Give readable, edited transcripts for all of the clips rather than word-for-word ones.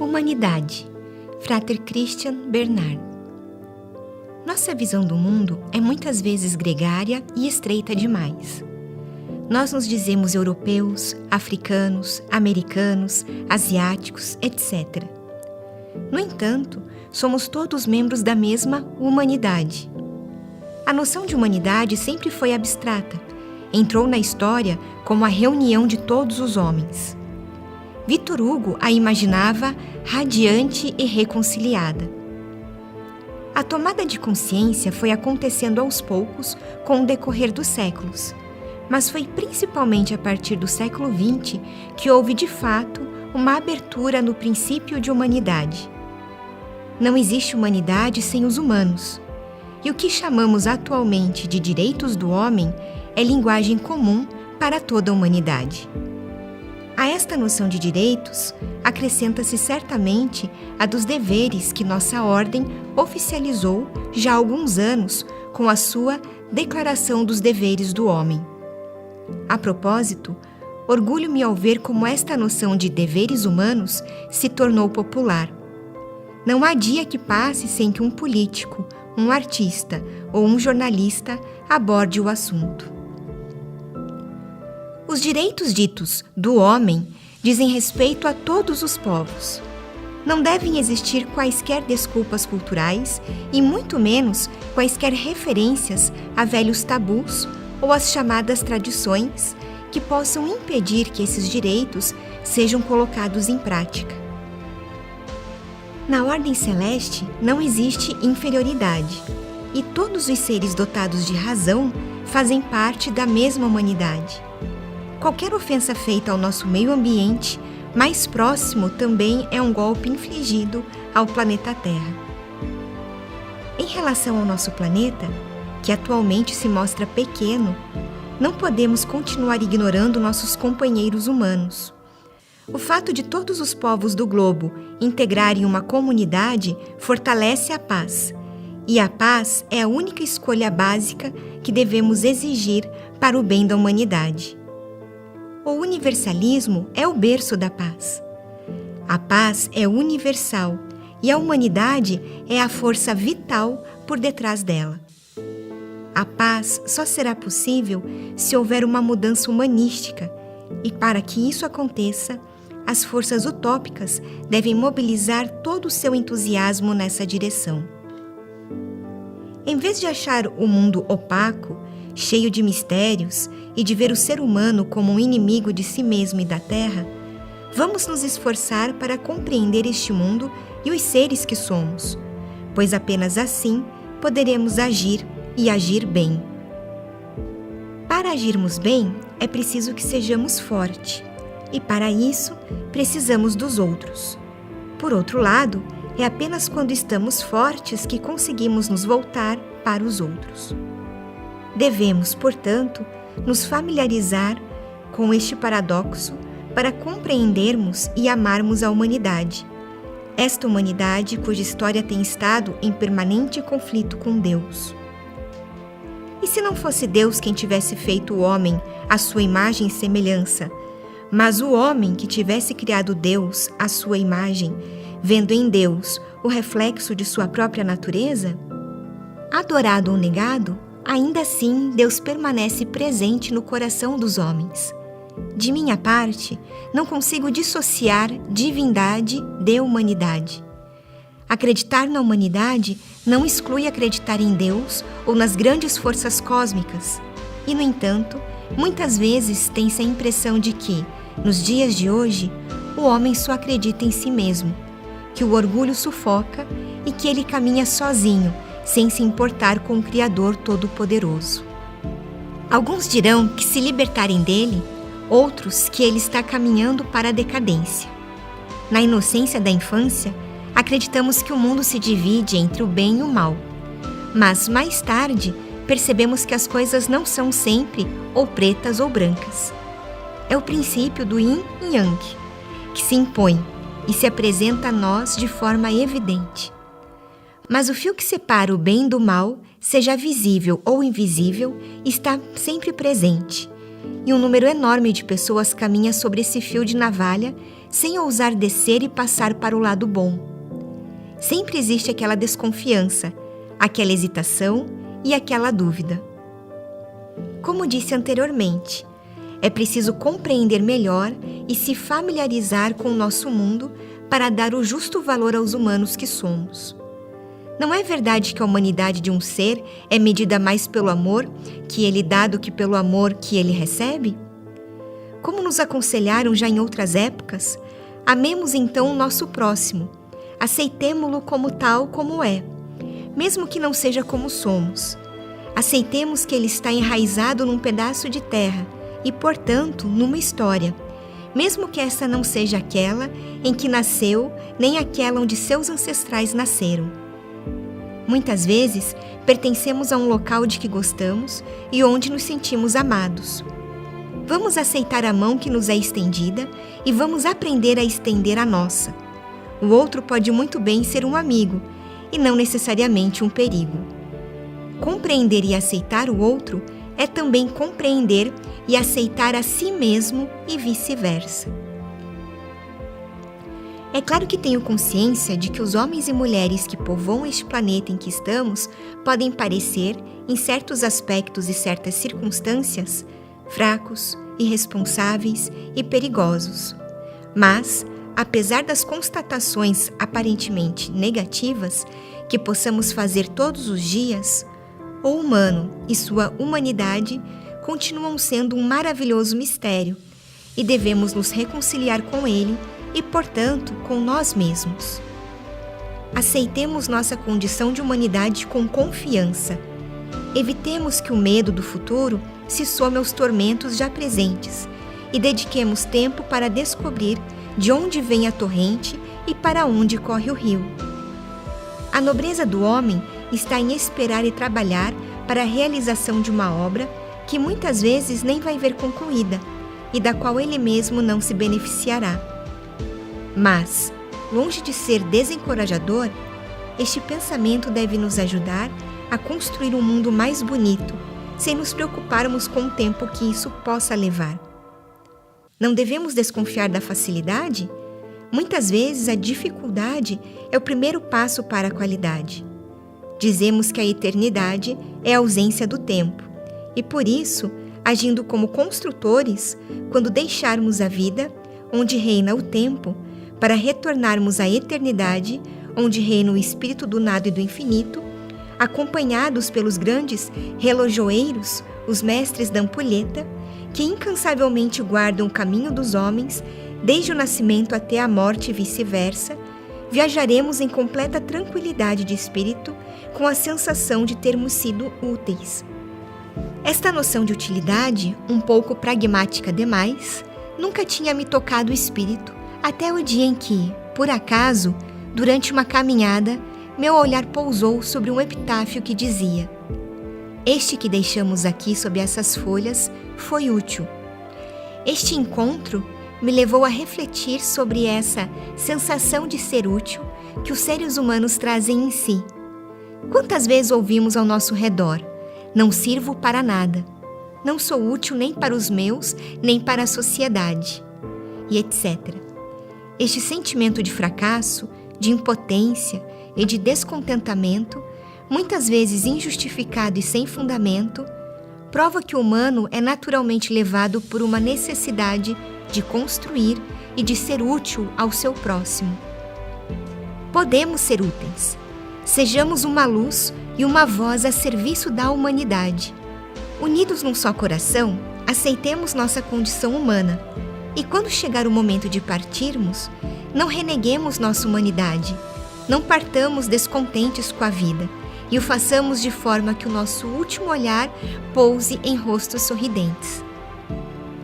Humanidade, Frater Christian Bernard. Nossa visão do mundo é muitas vezes gregária e estreita demais. Nós nos dizemos europeus, africanos, americanos, asiáticos, etc. No entanto, somos todos membros da mesma humanidade. A noção de humanidade sempre foi abstrata. Entrou na história como a reunião de todos os homens. Victor Hugo a imaginava radiante e reconciliada. A tomada de consciência foi acontecendo aos poucos com o decorrer dos séculos, mas foi principalmente a partir do século XX que houve de fato uma abertura no princípio de humanidade. Não existe humanidade sem os humanos, e o que chamamos atualmente de direitos do homem é linguagem comum para toda a humanidade. A esta noção de direitos, acrescenta-se certamente a dos deveres que nossa ordem oficializou já há alguns anos com a sua Declaração dos Deveres do Homem. A propósito, orgulho-me ao ver como esta noção de deveres humanos se tornou popular. Não há dia que passe sem que um político, um artista ou um jornalista aborde o assunto. Os direitos ditos do homem dizem respeito a todos os povos. Não devem existir quaisquer desculpas culturais e muito menos quaisquer referências a velhos tabus ou às chamadas tradições que possam impedir que esses direitos sejam colocados em prática. Na ordem celeste não existe inferioridade e todos os seres dotados de razão fazem parte da mesma humanidade. Qualquer ofensa feita ao nosso meio ambiente mais próximo também é um golpe infligido ao planeta Terra. Em relação ao nosso planeta, que atualmente se mostra pequeno, não podemos continuar ignorando nossos companheiros humanos. O fato de todos os povos do globo integrarem uma comunidade fortalece a paz, e a paz é a única escolha básica que devemos exigir para o bem da humanidade. O universalismo é o berço da paz. A paz é universal e a humanidade é a força vital por detrás dela. A paz só será possível se houver uma mudança humanística e, para que isso aconteça, as forças utópicas devem mobilizar todo o seu entusiasmo nessa direção. Em vez de achar o mundo opaco, cheio de mistérios e de ver o ser humano como um inimigo de si mesmo e da Terra, vamos nos esforçar para compreender este mundo e os seres que somos, pois apenas assim poderemos agir e agir bem. Para agirmos bem, é preciso que sejamos fortes, e para isso precisamos dos outros. Por outro lado, é apenas quando estamos fortes que conseguimos nos voltar para os outros. Devemos, portanto, nos familiarizar com este paradoxo para compreendermos e amarmos a humanidade. Esta humanidade cuja história tem estado em permanente conflito com Deus. E se não fosse Deus quem tivesse feito o homem à sua imagem e semelhança, mas o homem que tivesse criado Deus à sua imagem, vendo em Deus o reflexo de sua própria natureza? Adorado ou negado, ainda assim, Deus permanece presente no coração dos homens. De minha parte, não consigo dissociar divindade de humanidade. Acreditar na humanidade não exclui acreditar em Deus ou nas grandes forças cósmicas. E, no entanto, muitas vezes tem-se a impressão de que, nos dias de hoje, o homem só acredita em si mesmo, que o orgulho sufoca e que ele caminha sozinho, sem se importar com o Criador Todo-Poderoso. Alguns dirão que se libertarem dele, outros que ele está caminhando para a decadência. Na inocência da infância, acreditamos que o mundo se divide entre o bem e o mal, mas mais tarde percebemos que as coisas não são sempre ou pretas ou brancas. É o princípio do yin e yang, que se impõe e se apresenta a nós de forma evidente. Mas o fio que separa o bem do mal, seja visível ou invisível, está sempre presente, e um número enorme de pessoas caminha sobre esse fio de navalha sem ousar descer e passar para o lado bom. Sempre existe aquela desconfiança, aquela hesitação e aquela dúvida. Como disse anteriormente, é preciso compreender melhor e se familiarizar com o nosso mundo para dar o justo valor aos humanos que somos. Não é verdade que a humanidade de um ser é medida mais pelo amor que ele dá do que pelo amor que ele recebe? Como nos aconselharam já em outras épocas, amemos então o nosso próximo, aceitemo-lo como tal como é, mesmo que não seja como somos. Aceitemos que ele está enraizado num pedaço de terra e, portanto, numa história, mesmo que essa não seja aquela em que nasceu, nem aquela onde seus ancestrais nasceram. Muitas vezes, pertencemos a um local de que gostamos e onde nos sentimos amados. Vamos aceitar a mão que nos é estendida e vamos aprender a estender a nossa. O outro pode muito bem ser um amigo e não necessariamente um perigo. Compreender e aceitar o outro é também compreender e aceitar a si mesmo e vice-versa. É claro que tenho consciência de que os homens e mulheres que povoam este planeta em que estamos podem parecer, em certos aspectos e certas circunstâncias, fracos, irresponsáveis e perigosos. Mas, apesar das constatações aparentemente negativas que possamos fazer todos os dias, o humano e sua humanidade continuam sendo um maravilhoso mistério e devemos nos reconciliar com ele e, portanto, com nós mesmos. Aceitemos nossa condição de humanidade com confiança. Evitemos que o medo do futuro se some aos tormentos já presentes e dediquemos tempo para descobrir de onde vem a torrente e para onde corre o rio. A nobreza do homem está em esperar e trabalhar para a realização de uma obra que muitas vezes nem vai ver concluída e da qual ele mesmo não se beneficiará. Mas, longe de ser desencorajador, este pensamento deve nos ajudar a construir um mundo mais bonito, sem nos preocuparmos com o tempo que isso possa levar. Não devemos desconfiar da facilidade? Muitas vezes a dificuldade é o primeiro passo para a qualidade. Dizemos que a eternidade é a ausência do tempo, e por isso, agindo como construtores, quando deixarmos a vida, onde reina o tempo, para retornarmos à eternidade, onde reina o espírito do nada e do infinito, acompanhados pelos grandes relojoeiros, os mestres da ampulheta, que incansavelmente guardam o caminho dos homens, desde o nascimento até a morte e vice-versa, viajaremos em completa tranquilidade de espírito, com a sensação de termos sido úteis. Esta noção de utilidade, um pouco pragmática demais, nunca tinha me tocado o espírito, até o dia em que, por acaso, durante uma caminhada, meu olhar pousou sobre um epitáfio que dizia: "Este que deixamos aqui sob essas folhas foi útil." Este encontro me levou a refletir sobre essa sensação de ser útil que os seres humanos trazem em si. Quantas vezes ouvimos ao nosso redor: "Não sirvo para nada, não sou útil nem para os meus, nem para a sociedade", e etc. Este sentimento de fracasso, de impotência e de descontentamento, muitas vezes injustificado e sem fundamento, prova que o humano é naturalmente levado por uma necessidade de construir e de ser útil ao seu próximo. Podemos ser úteis. Sejamos uma luz e uma voz a serviço da humanidade. Unidos num só coração, aceitemos nossa condição humana. E quando chegar o momento de partirmos, não reneguemos nossa humanidade, não partamos descontentes com a vida e o façamos de forma que o nosso último olhar pouse em rostos sorridentes.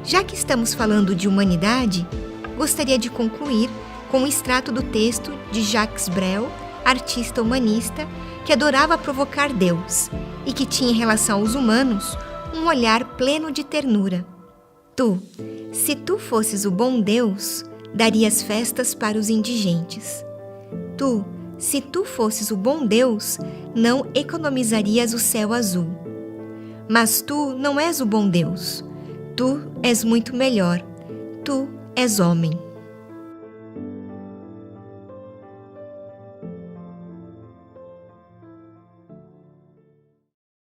Já que estamos falando de humanidade, gostaria de concluir com um extrato do texto de Jacques Brel, artista humanista que adorava provocar Deus e que tinha em relação aos humanos um olhar pleno de ternura. Se tu fosses o bom Deus, darias festas para os indigentes. Se tu fosses o bom Deus, não economizarias o céu azul. Mas tu não és o bom Deus. Tu és muito melhor. Tu és homem.